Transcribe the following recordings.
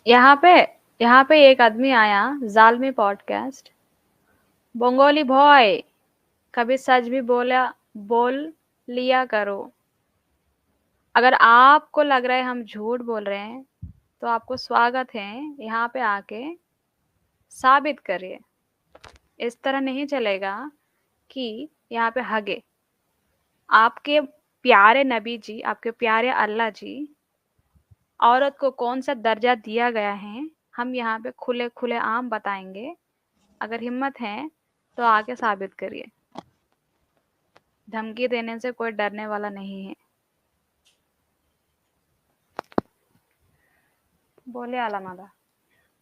यहाँ पे यहाँ पे एक आदमी आया जालमी पॉडकास्ट, बंगाली भॉय कभी सच भी बोल लिया करो। अगर आपको लग रहा है हम झूठ बोल रहे हैं तो आपको स्वागत है, यहाँ पे आके साबित करिए। इस तरह नहीं चलेगा कि यहाँ पे हगे। आपके प्यारे नबी जी, आपके प्यारे अल्लाह जी, औरत को कौन सा दर्जा दिया गया है, हम यहाँ पे खुले खुले आम बताएंगे। अगर हिम्मत है तो आके साबित करिए। धमकी देने से कोई डरने वाला नहीं है। बोले आलमादा,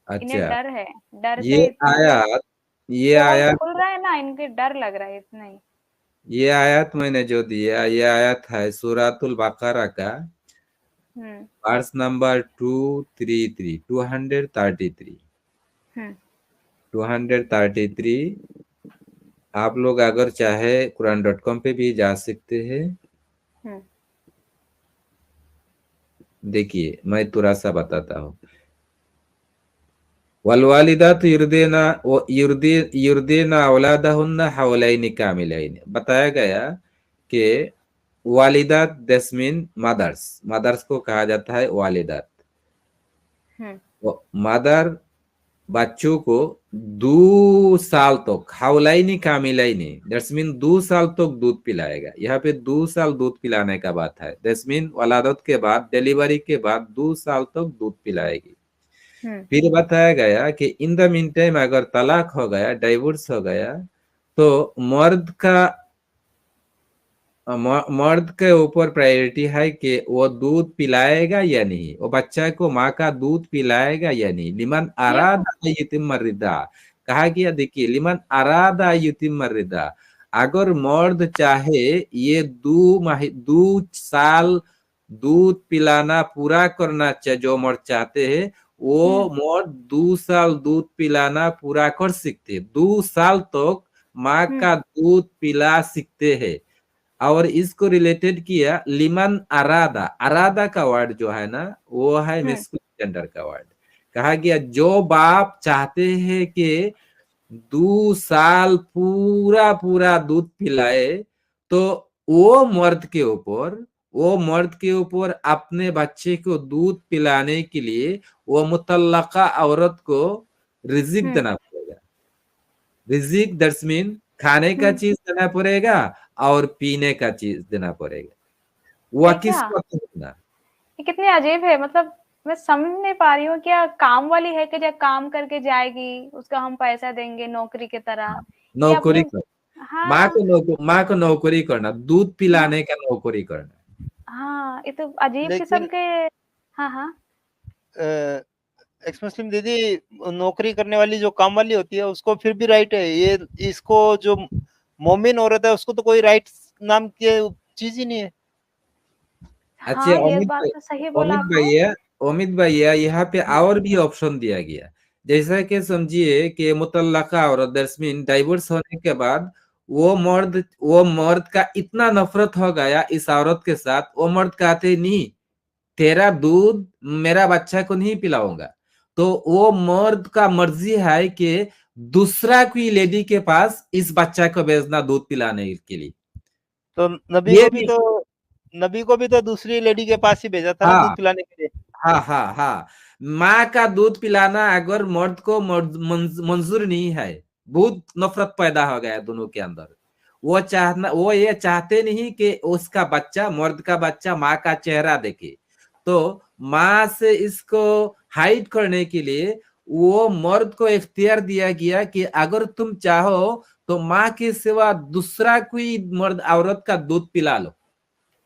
इन्हें अच्छा, डर है, डर ये से इतने आयत ये पोल आयत खुल रहा है ना, इनके डर लग रहा है इतना ही। ये आयत मैंने जो दिया, ये आयत है सूरतुल बकरा का हम्म वर्स नंबर 233, 233, हम्म 233। आप लोग अगर चाहे कुरान.com पे भी जा सकते हैं। हम्म देखिए, मैं थोड़ा सा बताता हूँ। वलवालिदात युर्देना युर्देना औलादहुन्ना हौलैनि कामिलैन, बताया गया कि वालिदात दैट्स मीन मदर्स, मदर्स को कहा जाता है वालिदात। हम्म मदर बच्चों को 2 साल तक, हाउलाइनी कामिलाइनी दैट्स मीन 2 साल तक दूध पिलाएगा। यहाँ पे 2 साल दूध पिलाने का बात है। दैट्स मीन वलादत के बाद, डिलीवरी के बाद 2 साल तक दूध पिलाएगी। हम्म फिर बताया गया कि इन द मीन टाइम अगर तलाक हो गया, डाइवोर्स हो गया, तो मर्द का मर्द के ऊपर प्रायोरिटी है कि वो दूध पिलाएगा या नहीं, वो बच्चा को माँ का दूध पिलाएगा या नहीं। लिमन ये अरादा युतिम रिदा, कहा गया। देखिए, लिमन अरादा युतिम रिदा, अगर मर्द चाहे ये 2 साल दूध पिलाना पूरा करना चाहे, जो मर्द चाहते हैं वो हम्म मर्द 2 साल दूध पिलाना पूरा कर सकते, 2 साल तक माँ हम्म का दूध पिला सकते हैं। और इसको रिलेटेड किया लिमन अरादा, अरादा का वर्ड जो है ना, वो है हम्म मेस्कुलिन जेंडर का वर्ड। कहा गया जो बाप चाहते हैं कि 2 साल पूरा पूरा दूध पिलाए, तो वो मर्द के ऊपर अपने बच्चे को दूध पिलाने के लिए वो मुतल्लका औरत को रिजिक हम्म देना पड़ेगा। रिजिक दैट्स मीन खाने का हम्म चीज देना पड़ेगा और पीने का चीज देना पड़ेगा। वह है क्या? किसको देना? ये कितनी अजीब है, मतलब मैं समझ नहीं पा रही हूँ। क्या काम वाली है कि जब काम करके जाएगी उसका हम पैसा देंगे नौकरी की तरह? ये नौकरी अपने। कर, हाँ। माँ को नौकरी करना, दूध हाँ पिलाने का नौकरी करना। हाँ, ये तो अजीब किस्म लेकिन के। हाँ हाँ। एक्स मुस्लिम दीदी, नौकरी करने वाली जो काम वाली होती है उसको फिर भी राइट है। ये इसको जो मोमिन औरत है उसको तो कोई राइट नाम की चीज ही नहीं है। अच्छा, हाँ, ये बात तो सही बोला अमित आपने। भैया, अमित भैया, यहाँ पे और भी ऑप्शन दिया गया। जैसा कि समझिए कि मुतल्लका औरत दैट्स मीन डाइवोर्स होने के बाद वो मर्द का इतना नफरत हो गया इस औरत के साथ, वो मर्द कहते नहीं, तेरा दूध मेरा बच्चा को नहीं पिलाऊंगा। तो वो मर्द का मर्जी है कि दूसरा कोई लेडी के पास इस बच्चा को भेजना दूध पिलाने के लिए। तो ये भी, नबी को भी तो दूसरी लेडी के पास ही भेजा था ना दूध हाँ पिलाने के लिए। हाँ हाँ हाँ, माँ का दूध पिलाना अगर मर्द को मंजूर नहीं है, बहुत नफरत पैदा हो गया दोनों के अंदर। वो ये चाहते नहीं कि उसका बच्चा, मर्द का बच्चा माँ का चेहरा देखे। तो माँ से इसको हाइड करने के लिए वो मर्द को इख्तियार दिया गया कि अगर तुम चाहो तो माँ के सिवा दूसरा कोई मर्द औरत का दूध पिला लो,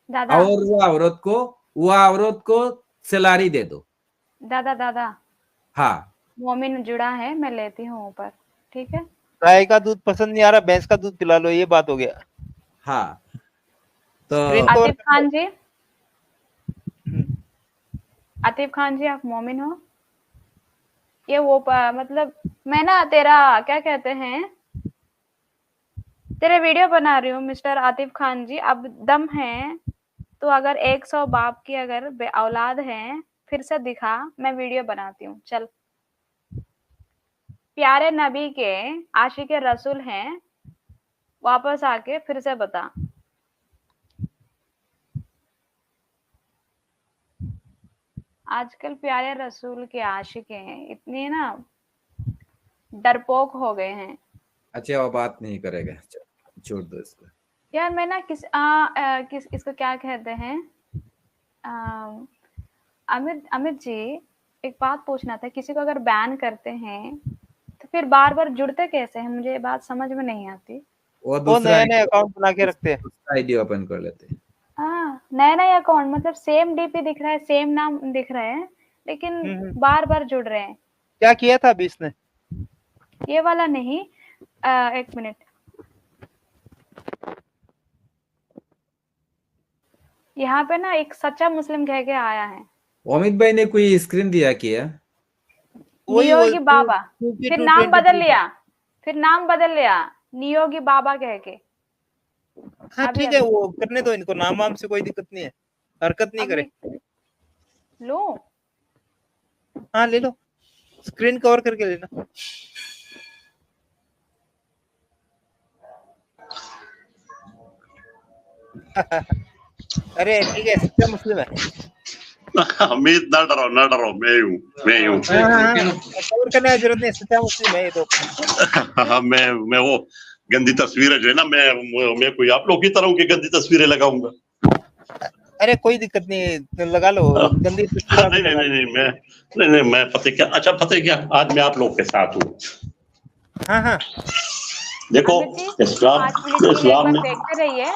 दादा और वो औरत को सैलरी दे दो। दादा दादा, हाँ मोमिन जुड़ा है, मैं लेती हूँ ऊपर। ठीक है। गाय का दूध पसंद नहीं आ रहा, भैंस का दूध पिला लो, ये बात हो गया। हाँ, तो स्क्रीन तो आतिफ खान जी, आतिफ खान जी, आप मोमिन हो? ये मतलब मैं ना तेरा क्या कहते हैं, तेरे वीडियो बना रही हूँ मिस्टर आतिफ खान जी। अब दम है तो अगर 100 बाप की अगर औलाद है फिर से दिखा, मैं वीडियो बनाती हूँ। चल, प्यारे नबी के आशिक रसूल हैं, वापस आके फिर से बता। आजकल प्यारे रसूल के आशिक हैं, इतने ना डरपोक हो गए हैं। अच्छा वो बात नहीं करेगा, छोड़ दो इसको। यार मैं ना किस इसको क्या कहते हैं, अमित जी एक बात पूछना था, किसी को अगर बैन करते हैं तो फिर बार बार जुड़ते कैसे हैं? मुझे ये बात समझ में नहीं आती। वो नया नया अकाउंट बना के रखते हैं, दूसरा आईडी ओपन कर लेते हैं। हाँ, नया नया अकाउंट, मतलब सेम डीपी दिख रहा है, सेम नाम दिख रहा है, लेकिन बार बार जुड़ रहे हैं। क्या किया था अभी इसने? ये वाला नहीं, एक मिनट, यहाँ पे ना एक सच्चा मुस्लिम कह के आया है। अमित भाई ने कोई स्क्रीन दिया किया? नियोगी बाबा, फिर नाम बदल लिया, नियोगी बाबा कह के। हाँ ठीक है, वो करने दो इनको, नाम वाम से कोई दिक्कत नहीं है, हरकत नहीं करे। लो, हाँ ले लो, स्क्रीन कवर करके लेना। अरे ठीक है, सच्चा मुस्लिम है। अमित ना डरो, मैं हूँ। कवर करने की जरूरत नहीं, सच्चा मुस्लिम है ये तो। हाँ, मैं वो गंदी तस्वीरें जो है ना, मैं कोई आप लोग की तरह की गंदी तस्वीरें लगाऊंगा? अरे कोई दिक्कत नहीं, लगा लो गंदी तस्वीर। नहीं, मैं फतेह क्या, अच्छा फतेह क्या, आज मैं आप लोग के साथ हूँ। हाँ देखो इस्लाम में देखते रहिए,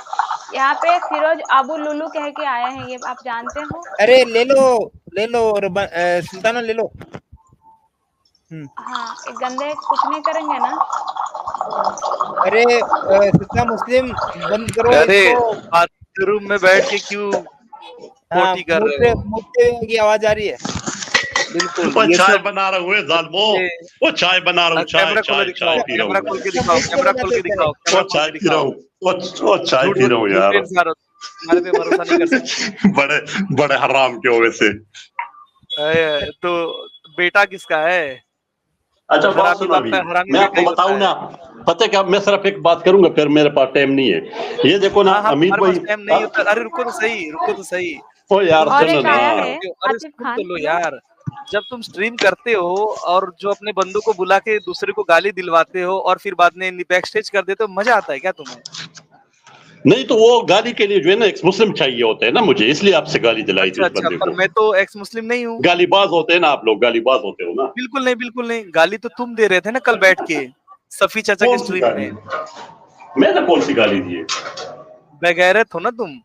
यहाँ पे फिरोज अबू लुलू कह के आए हैं, ये आप जानते हो? अरे ले लो और सुल्ताना ले लो। हाँ, एक गंदे कुछ नहीं करेंगे ना? अरे सच्चा मुस्लिम बंद करो। अरे रूम में बैठ के क्यों पोटी कर रहे हो? मुझसे की आवाज आ रही है। बिल्कुल, वो चाय बना रहा हूँ जालिमो, वो चाय बना रहा हूँ, चाय पी रहा हूँ, कैमरा खोल के दिखाओ, वो चाय पी रहा हूँ, वो चाय पी रहा हूँ यार। हमारे पे भरोसा नहीं कर सकते। बड़े हराम के हो वैसे। तो बेटा किसका है? अच्छा बात सुनो, अभी मैं आपको बताऊं ना, पता है क्या, मैं सिर्फ एक बात करूंगा, फिर मेरे पास टाइम नहीं है। ये देखो ना अमीर भाई, टाइम नहीं होता। अरे रुको तो सही। ओ यार सुनो ना, अरे लो यार, जब तुम स्ट्रीम करते हो और जो अपने बंदों को बुला के दूसरे को गाली दिलवाते हो और फिर बाद में बैक स्टेज कर देते हो, मजा आता है क्या तुम्हें? नहीं तो वो गाली के लिए जो है ना एक्स मुस्लिम चाहिए होते हैं ना मुझे, इसलिए आपसे गाली दिलाई थी। अच्छा, पर मैं तो एक्स मुस्लिम नहीं हूँ। गालीबाज होते हैं ना आप लोग, गालीबाज होते हो ना। बिल्कुल नहीं, गाली तो तुम दे रहे थे ना कल बैठ के सफी चाचा के स्ट्रीम में। मैंने कौन सी गाली दी है? बेगैरत हो ना तुम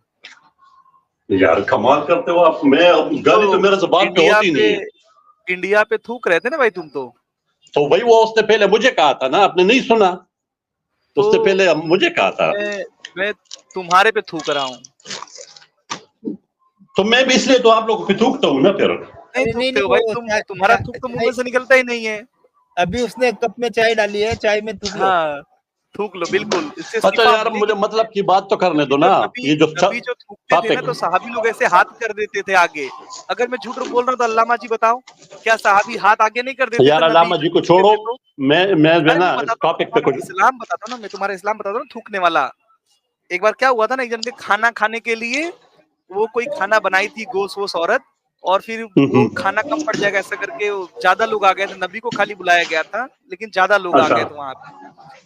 यार, कमाल करते हो आप। मैं गाली तो मेरे जुबान पे होती नहीं है। इंडिया पे थूक रहे थे ना भाई तुम तो भाई वो उसने पहले मुझे कहा था ना, आपने नहीं सुना? तो उससे पहले मुझे कहा था। मैं तुम्हारे पे थूक रहा हूँ, तो मैं भी इसलिए तो आप लोगों पे थूकता हूँ ना। फिर नहीं भाई, तुम्हारा थूक तो मुंह में से निकलता ही नहीं है। अभी उसने कप में चाय डाली है, चाय में थूक लो। हाँ, थूक लो बिल्कुल। अच्छा यार, मुझे मतलब की बात तो करने दो ना। ये जो थूकते थे ना, तो सहाबी लोग ऐसे हाथ कर देते थे आगे। अगर मैं झूठ बोल रहा हूँ तो अल्लामा जी बताओ, क्या सहाबी हाथ आगे नहीं कर देते? यार अल्लामा जी को छोड़ो, मैं ना टॉपिक पे कुछ इस्लाम बताता हूँ ना, मैं तुम्हारा इस्लाम बताता हूँ थूकने वाला। एक बार क्या हुआ था ना, एक जन के खाना खाने के लिए वो कोई खाना बनाई थी गोश्त वोश औरत, और फिर वो खाना कम पड़ जाएगा ऐसा करके ज्यादा लोग आ गए थे। नबी को खाली बुलाया गया था लेकिन ज्यादा लोग आ गए थे वहां पे।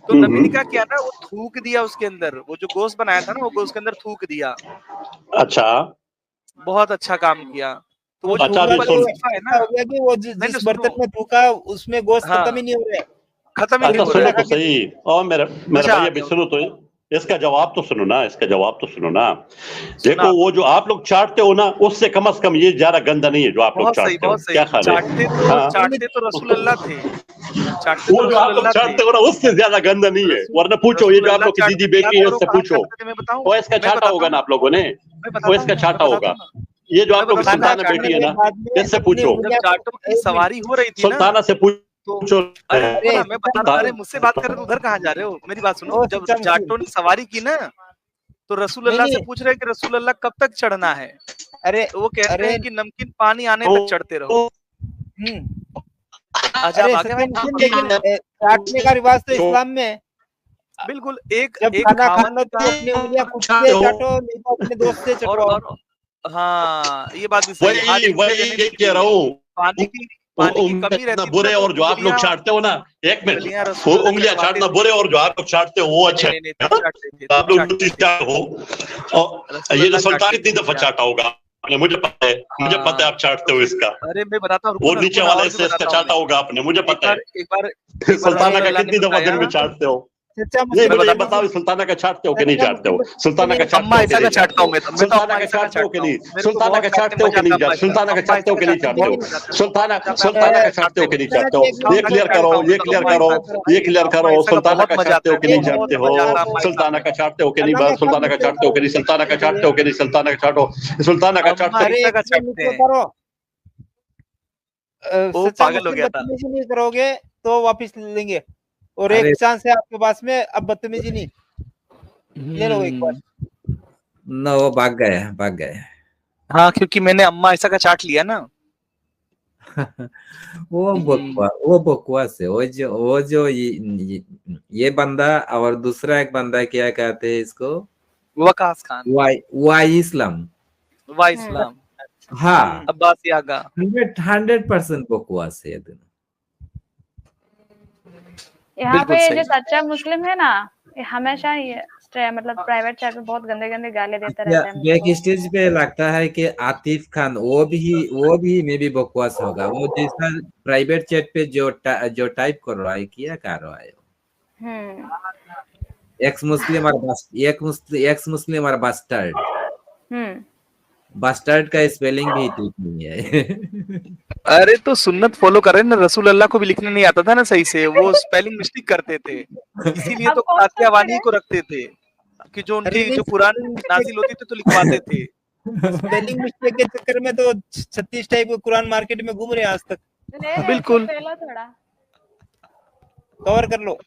तो नबी ने क्या किया ना, वो थूक दिया उसके अंदर, वो जो गोश्त बनाया था ना वो गोश्त के अंदर थूक दिया। अच्छा, बहुत अच्छा काम किया। तो वो अच्छा है ना, हो गया कि वो जिस बर्तन में थूका उसमें गोश्त खत्म ही नहीं हो रहा है। खत्म ही नहीं हो रहा है। तो सही। और मेरे भाई अभी सुनो तो, इसका जवाब तो सुनो ना, देखो वो जो आप लोग चाटते हो ना, उससे कम से कम ये ज्यादा गंदा नहीं है जो आप लोग चाटते हो। क्या ख्याल है? चाटते तो रसूल अल्लाह थे, वो जो आप लोग चाटते हो ना, उससे ज्यादा गंदा नहीं है। वरना पूछो ये जो आप लोग की दीदी बेटी है, उससे पूछो, वो इसका छाटा होगा ना आप लोगों ने, वो इसका छाटा होगा। ये जो आप लोग सुल्ताना बेटी है ना, इससे पूछो, चाटों की सवारी हो रही थी, सुल्ताना से पूछो। मैं बता रहा हूँ, मुझसे बात कर रहे हो, उधर कहाँ जा रहे हो? मेरी बात सुनो। जब जाटों ने सवारी की ना, तो रसूल अल्लाह से पूछ रहे कि रसूल अल्लाह कब तक चढ़ना है? अरे वो कहते अरे हैं कि नमकीन पानी आने तक चढ़ते रहो। अच्छा अरे आप आगे सत्यम भाई। लेकिन चाटने का रिवाज तो इस्लाम में है। बिल्कुल एक जब एक खाना खावन खाना तो का अपनी उंगलियां खुद से चाटो, नहीं तो अपने दोस्त से और चटवाओ। हाँ ये बात भी सही है। हाथ वही खुद से वही देने ये नहीं कह रहा चाहिए। हूँ। पानी की उंगलियां कमी चाटना रहती थी बुरे ना, तो और जो आप लोग चाटते हो ना, एक मिनट, उंगलियां वो रसूलुल्लाह उंगलियां चटवाते चाटना थे। बुरे और जो आप लोग चाटते हो वो अच्छा नहीं नहीं है। तुम चाटते थे, आप तुम लोग चाटते थे। चाट हो। और ये जो रसूलुल्लाह सुल्तान चाटते कितनी थे, दफा तुम चाटा होगा आपने, मुझे पता है, मुझे पता है आप चाटते हो इसका। अरे मैं बताता हूँ, वो रुको नीचे ना वाले और भी से इसका बताता हूँ चाटा मैं। होगा आपने, मुझे पता है। एक बार सुल्ताना का रसूलुल्लाह ने कितनी दफा दिन में बताया। चाटते हो? सच्चा नहीं मुस्लिम मुझे ये बताता बताओ, सुल्ताना का चाटते हो कि नहीं सच्चा चाटते हो? मुस्लिम सुल्ताना का चाटते अम्मा हो कि ऐसा नहीं का चाटता हूँ चाटते मैं हो? तो। मैं तो सुल्ताना अम्मा का ऐसा का चाटते हो कि चाटता हूँ। नहीं? मेरे को सुल्ताना बहुत का चाटते चाटते हो कि मजा नहीं? आता है। सुल्ताना का अम्मा चाटते ऐसा हो का कि नहीं चाटता चाटते हूँ, हो? बहुत मजा आता है। सुल्ताना जब मैं सुल्ताना का चाटता चाटते हो हूँ, कि नहीं चाटते हो? ये खाऊंगा तो क्लियर करो, चाटता हूँ। ये क्लियर करो, ये क्लियर करो। अम्मा ऐसा का सुल्ताना बहुत का मजा चाटते आता हो है, कि नहीं बहुत चाटते हो? मजा आता है अम्मा ऐसा सुल्ताना में। का चाटते हो कि नहीं? अल्लाह का सुल्ताना का चाटते हो कि नहीं? सुल्ताना का चाटते हो कि नहीं? सुल्ताना का चाटो, सुल्ताना का अम्मा चाटते हो। अरे ऐसा एक का सेकंड चाटते रुको हैं। करो। वो सच्चा पागल हो मुस्लिम गया था। बदतमीजी नहीं करोगे तो वापस लेंगे, और अरे एक चांस है आपके पास में, अब बदतमीजी नहीं, ले लो एक बार। न वो भाग गए। हाँ क्योंकि मैंने अम्मा ऐसा का चाट लिया ना। वो बकवास है। वो जो ये बंदा और दूसरा एक बंदा क्या कहते हैं इसको, वकास खान, वाई इस्लाम। वाह इस्लाम, हाँ, अब्बास यागा। 100% बकवास है ये दोनों। यहाँ बिल्कुल पे सही। जो सच्चा मुस्लिम है ना, ये हमेशा ये मतलब प्राइवेट चैट में बहुत गंदे गंदे गाली देता रहता है मुझे। बैक स्टेज पे लगता है कि आतिफ खान वो भी मे भी बकवास होगा। वो जैसा प्राइवेट चैट पे जो टाइप कर रहा है, क्या कर रहा है, एक्स मुस्लिम और बास्टर्ड। बास्टर्ड का स्पेलिंग भी ठीक नहीं है। अरे तो सुन्नत फॉलो कर रहे हैं ना, रसूल अल्लाह को भी लिखने नहीं आता था ना सही से, वो स्पेलिंग मिस्टेक करते थे, इसीलिए अब तो कौन कातिया सा वानी है? को रखते थे कि जो अरे उनकी नहीं, जो कुरान नाजिल होती थी तो लिखवाते थे। स्पेलिंग मिस्टेक के चक्कर में तो 36 टाइप के कुरान मार्केट में घूम रहे हैं आज तक। ले रहे बिल्कुल। तो थोड़ा कवर कर लो।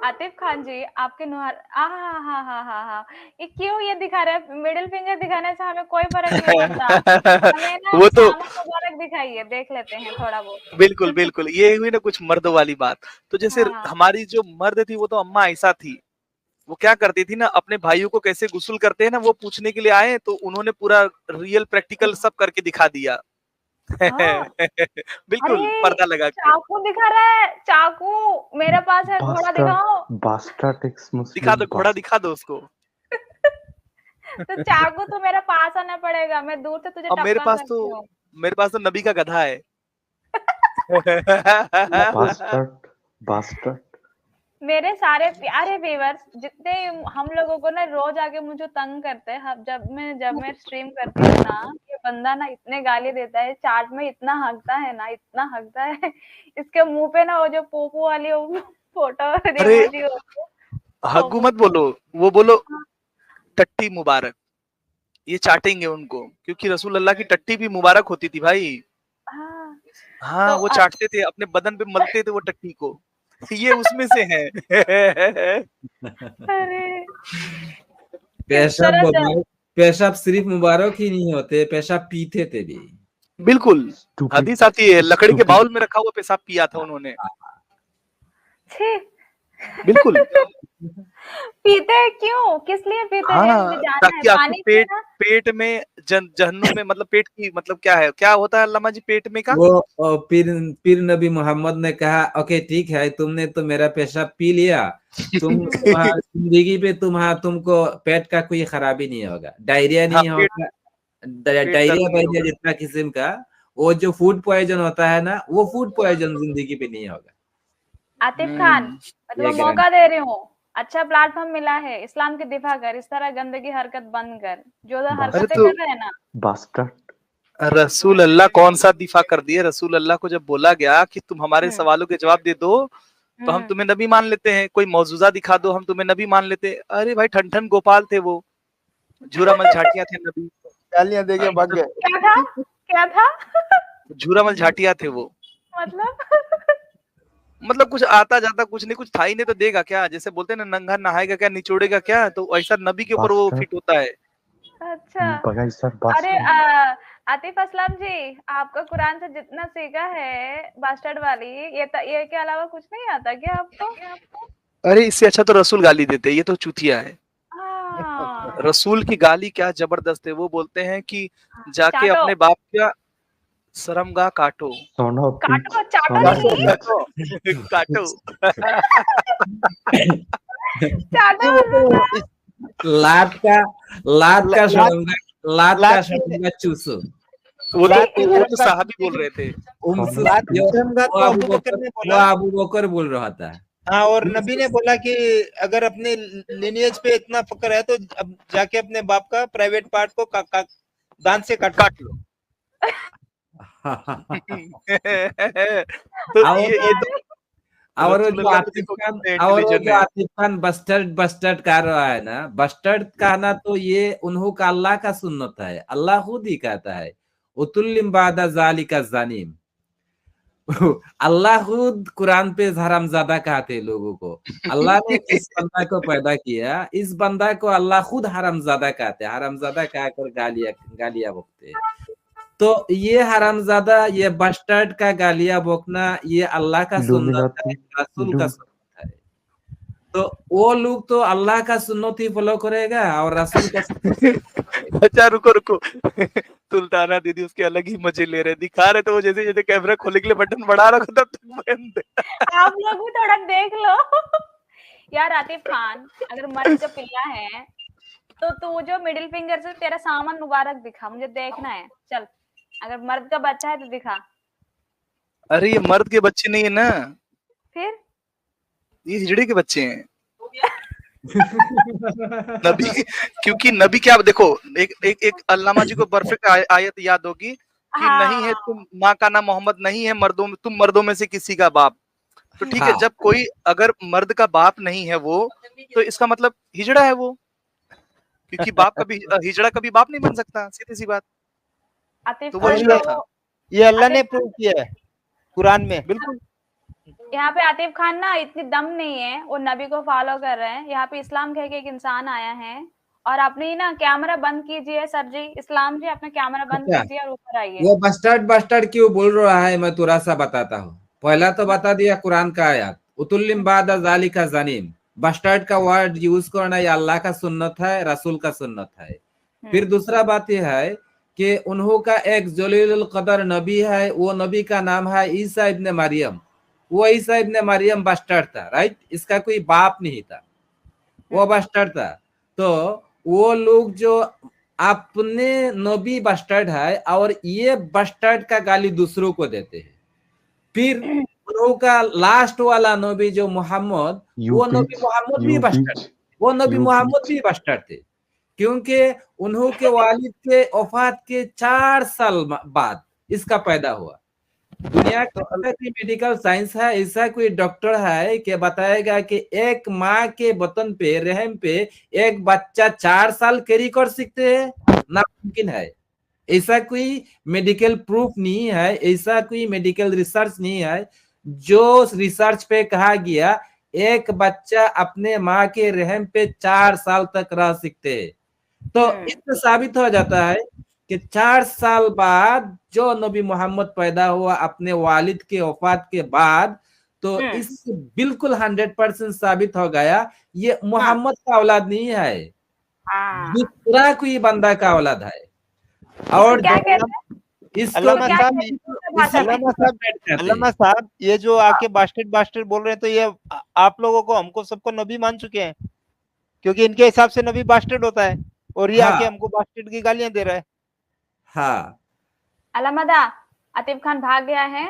आतिफ खान जी, आपके नुहार हाँ, ये क्यों ये दिखा रहा है? मिडिल फिंगर दिखाने से हमें कोई फर्क नहीं पड़ता। हमें ना वो तो शामा मुबारक दिखाइए, देख लेते हैं थोड़ा बहुत। बिल्कुल बिल्कुल, ये हुई ना कुछ मर्दों वाली बात। तो जैसे हाँ। हमारी जो मर्द थी वो तो अम्मा ऐसा थी, वो क्या करती थी ना, अपने भाइयों को कैसे गुस्ल करते हैं ना वो पूछने के लिए आए, तो उन्होंने पूरा रियल प्रैक्टिकल सब करके दिखा दिया। हाँ। बिल्कुल अरे पर्दा लगा के। चाकू दिखा रहा है, चाकू मेरे पास है, घोड़ा दिखाओ। दिखा दो, घोड़ा दिखा दो उसको। तो चाकू तो मेरे पास आना पड़ेगा, मैं दूर से तुझे अब टपका सकती हूँ। मेरे पास तो नबी का गधा है। मेरे सारे प्यारे व्यूअर्स जितने हम लोगों को ना रोज आके मुझे तंग करते हैं, जब मैं स्ट्रीम करती हूँ ना, ये बंदा ना इतने गाली देता है, चार्ट में इतना हंसता है ना, इतना हंसता है। इसके मुंह पे ना वो जो पोपो वाली फोटो अरे इमोजी होती है, हग्गू मत बोलो, वो बोलो टट्टी मुबारक, ये चाटेंगे उनको, क्योंकि रसूल अल्लाह की टट्टी भी मुबारक होती थी भाई। हाँ, हाँ तो वो चाटते थे, अपने बदन पे मलते थे वो टट्टी को। ये उसमें से है। अरे किस तरह पेशाब सिर्फ मुबारक ही नहीं होते, पेशाब पीते थे भी। बिल्कुल, हदीस आती है, लकड़ी के बाउल में रखा हुआ पेशाब पिया था उन्होंने। बिल्कुल। पीते हैं क्यों? किस लिए पीते हैं? हाँ, मुझे जानना है। ताकि आपके पानी पीना? पेट में जहन्नुम में, मतलब पेट की, मतलब क्या है, क्या होता है अल्लामा जी पेट में का? वो पीर नबी मोहम्मद ने कहा, ओके ठीक है, तुमने तो मेरा पेशाब पी लिया, तुम्हारी जिंदगी पे तुमको पेट का कोई खराबी नहीं होगा, डायरिया नहीं होगा, डायरिया वायरिया जितना किस्म का, वो जो फूड पॉइजन होता है ना, वो फूड पॉइजन जिंदगी पे नहीं होगा। आतिफ खान, मैं तुम्हें मौका दे रही हूँ, अच्छा प्लेटफॉर्म मिला है, इस्लाम की दिफा कर, इस तरह गंदगी हरकत बंद कर, जो हरकतें कर रहे हैं ना। रसूल अल्लाह कौन सा दिफा कर दिए? रसूल अल्लाह को जब बोला गया कि तुम हमारे सवालों के जवाब दे दो तो हम तुम्हें नबी मान लेते हैं, कोई मौजूजा दिखा दो हम तुम्हें नबी मान लेते। अरे भाई ठन गोपाल थे वो, झूरामल झाटिया थे नबी, गालियां देके भाग गए। क्या था? झूरामल झाटिया थे वो, मतलब मतलब कुछ आता जाता कुछ नहीं, कुछ था ही नहीं तो देगा क्या? जैसे बोलते हैं ना, नंगा नहाएगा क्या, निचोड़ेगा क्या? तो ऐसा नबी के ऊपर वो फिट होता है। अच्छा। अरे आतिफ असलम जी, आपका कुरान से जितना सीखा है बास्टर्ड वाली, ये के अलावा कुछ नहीं आता क्या आपको? अरे इससे अच्छा तो रसूल गाली देते, ये तो चूतिया है। हाँ। रसूल की गाली क्या जबरदस्त है। वो बोलते हैं कि जाके चाटो। अपने बाप का शर्मगाह काटो। काटो, चाटो नहीं। काटो। चाटो वो तो बोल रहा है। लात का लात शर्मगा चूसो। वो लात के तो शर्मगाह साहबी बोल रहे थे। लात के शर्मगाह तो अबू बकर ने बोला। अबू बकर बोल रहा था। हाँ, और नबी ने बोला कि अगर अपने लिनियज पे इतना फक्र है तो अब जाके अपने बाप का प्राइवेट पार्ट को दांत से काट लो। तो ये तो और रसूल जो अल्लाह को आतिफ देखो खान कितने और वो इंटेलिजेंट जो है। आतिफ खान बस्टर्ड कर रहा है ना, बस्टर्ड कहना तो ये उन्हों का अल्लाह का सुन्नत है। अल्लाह खुद ही कहता है उतुल्लिम बादा जालिका जानिम। अल्लाह खुद कुरान पे हरामजादा कहते हैं लोगों को। अल्लाह ने जिस बंदा को पैदा किया, इस बंदा को अल्लाह खुद हरामजादा कहते हैं। हरामजादा कहकर गालियां बकते हैं। तो ये हरामजादा, ये बस्टर्ड का गालियां बकना, ये अल्लाह का सुन्नत है, रसूल का सुन्नत है। तो वो लोग तो अल्लाह का सुन्नत ही फॉलो करेगा और रसूल का अच्छा रुको सुल्ताना दीदी उसके अलग ही मजे ले रहे, दिखा रहे, तो वो जैसे जैसे कैमरा खोलने के लिए बटन बढ़ा रखा तब तक बंद। आप लोग भी थोड़ा देख लो। यार आतिफ खान, अगर मर्द जो पिल्ला है तो तू जो मिडिल फिंगर से तेरा सामान मुबारक दिखा, मुझे देखना है। चल, अगर मर्द का बच्चा है तो दिखा। अरे ये मर्द के बच्चे नहीं है ना, फिर ये हिजड़े के बच्चे हैं। नबी, क्योंकि नबी क्या देखो, एक अल्लामा जी को परफेक्ट आयत याद होगी कि नहीं है तुम माँ का नाम मोहम्मद, नहीं है मर्दों में, तुम मर्दों में से किसी का बाप। तो ठीक है, जब कोई अगर मर्द का बाप नहीं है वो, तो इसका मतलब हिजड़ा है वो, क्योंकि बाप कभी हिजड़ा कभी बाप नहीं बन सकता, सीधी सी बात। आतिफ तो वो खान हिजड़ा को था। ये अल्लाह ने प्रूव किया है कुरान में। बिल्कुल। यहाँ पे आतिफ खान ना इतनी दम नहीं है, वो नबी को फॉलो कर रहे हैं। यहाँ पे इस्लाम कह के एक इंसान आया है, और अपनी ना कैमरा बंद कीजिए सर जी, इस्लाम जी अपना कैमरा बंद कीजिए और ऊपर आइए। वो बस्टर्ड क्यों बोल रहा है, मैं थोड़ा सा बताता हूँ। पहला तो बता दिया कुरान का आयत उतुल्लिम बादा जालिका जानिम। बस्टर्ड का वर्ड यूज करना ये अल्लाह का सुन्नत है, रसूल का सुन्नत है। फिर दूसरा बात यह है कि उन्हों का एक जलील कदर नबी है, वो नबी का नाम है ईसा इब्ने मरियम। वो ईसा इब्ने मरियम बस्टर्ड था, राइट? इसका कोई बाप नहीं था, वो बस्टर्ड था। तो वो लोग जो अपने नबी बस्टर्ड है और ये बस्टर्ड का गाली दूसरों को देते हैं। फिर उन्हों का लास्ट वाला नबी जो मोहम्मद, वो नबी मोहम्मद भी बस्टर्ड, वो नबी मोहम्मद भी बस्टर्ड थे, क्योंकि उन्हों के वालिद के वफात के 4 साल बाद इसका पैदा हुआ। दुनिया का ऐसा कोई मेडिकल साइंस है, ऐसा कोई डॉक्टर है कि बताएगा कि एक माँ के बतन पे, रहम पे एक बच्चा 4 साल कैरी कर सकते हैं? नामुमकिन है। ऐसा कोई मेडिकल प्रूफ नहीं है, ऐसा कोई मेडिकल रिसर्च नहीं है जो रिसर्च पे कहा गया एक बच्चा अपने माँ के रहम पे 4 साल तक रह सकते हैं। तो इससे साबित हो जाता है कि 4 साल बाद जो नबी मोहम्मद पैदा हुआ अपने वालिद के वफात के बाद, तो इससे बिल्कुल 100% साबित हो गया ये मोहम्मद का औलाद नहीं है, दूसरा कोई बंदा का औलाद है। और क्या कहते हैं? अल्लामा साहब ये जो आके बास्टर्ड बोल रहे हैं, तो ये आप लोगों को, हमको सबको नबी मान चुके हैं, क्योंकि इनके हिसाब से नबी बास्टर्ड होता है, और ये आके हमको बास्टर्ड की गालियां दे रहा है। हाँ, अलमदा आतिफ खान भाग गया है,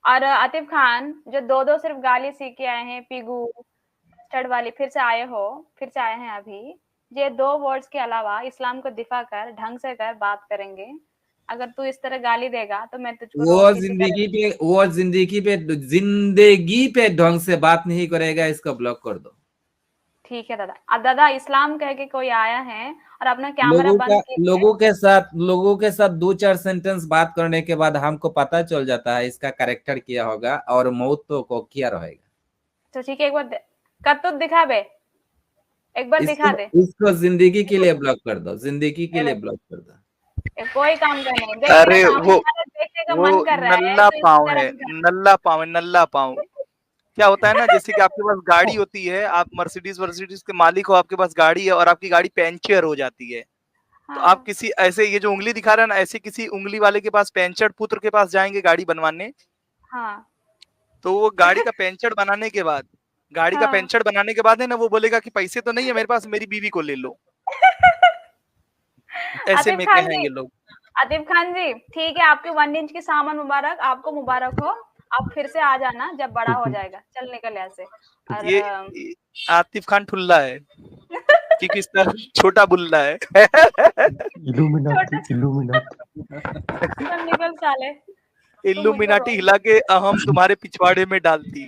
और आतिफ खान जो दो सिर्फ गाली सीख के आए हैं, पिगू स्टड वाली, फिर से आए हैं अभी। ये 2 वर्ड्स के अलावा इस्लाम को दिफा कर, ढंग से कर बात करेंगे। अगर तू इस तरह गाली देगा तो मैं तुझको वो जिंदगी पे ढंग से बात नहीं करेगा, इसको ब्लॉक कर दो। ठीक है दादा। अब दादा इस्लाम कह के कोई आया है और अपना कैमरा बंद किया, लोगों के साथ 2-4 सेंटेंस बात करने के बाद हमको पता चल जाता है इसका कैरेक्टर क्या होगा और मौत को क्या रहेगा। तो ठीक है, एक बार करतूत दिखा बे, एक बार दिखा दे। इसको जिंदगी के लिए ब्लॉक कर दो, जिंदगी के लिए ब्लॉक कर दो। कोई काम का नहीं। अरे वो देखने का मन कर रहा है नल्ला तो इस पाँव तरह है, दिखा। नल्ला पाँव है, नल्ला पाँव। क्या होता है ना, जैसे कि आपके पास गाड़ी होती है, आप मर्सिडीज के मालिक हो, आपके पास गाड़ी है और आपकी गाड़ी पंचर हो जाती है, तो हाँ, आप किसी ऐसे, ये जो उंगली दिखा रहा है ना, ऐसे किसी उंगली वाले के पास, पंचर पुत्र के पास जाएंगे गाड़ी बनवाने, हाँ, तो वो गाड़ी का पंचर बनाने के बाद, गाड़ी का हाँ। पंचर बनाने के बाद है ना, वो बोलेगा कि पैसे तो नहीं है मेरे पास, मेरी बीवी को ले लो। ऐसे आतिफ में खान कहेंगे जी, लोग। आतिफ खान जी, ठीक है, आपके 1 इंच की सामान मुबारक, आपको मुबारक हो। आप फिर से आ जाना जब बड़ा हो जाएगा। चल निकल ऐसे। और ये आतिफ खान ठुल्ला है क्योंकि इस तरह छोटा बुल्ला है। इल्यूमिनाटी चल निकल साले। इल्यूमिनाटी हिला के हम तुम्हारे पिछवाड़े में डालती।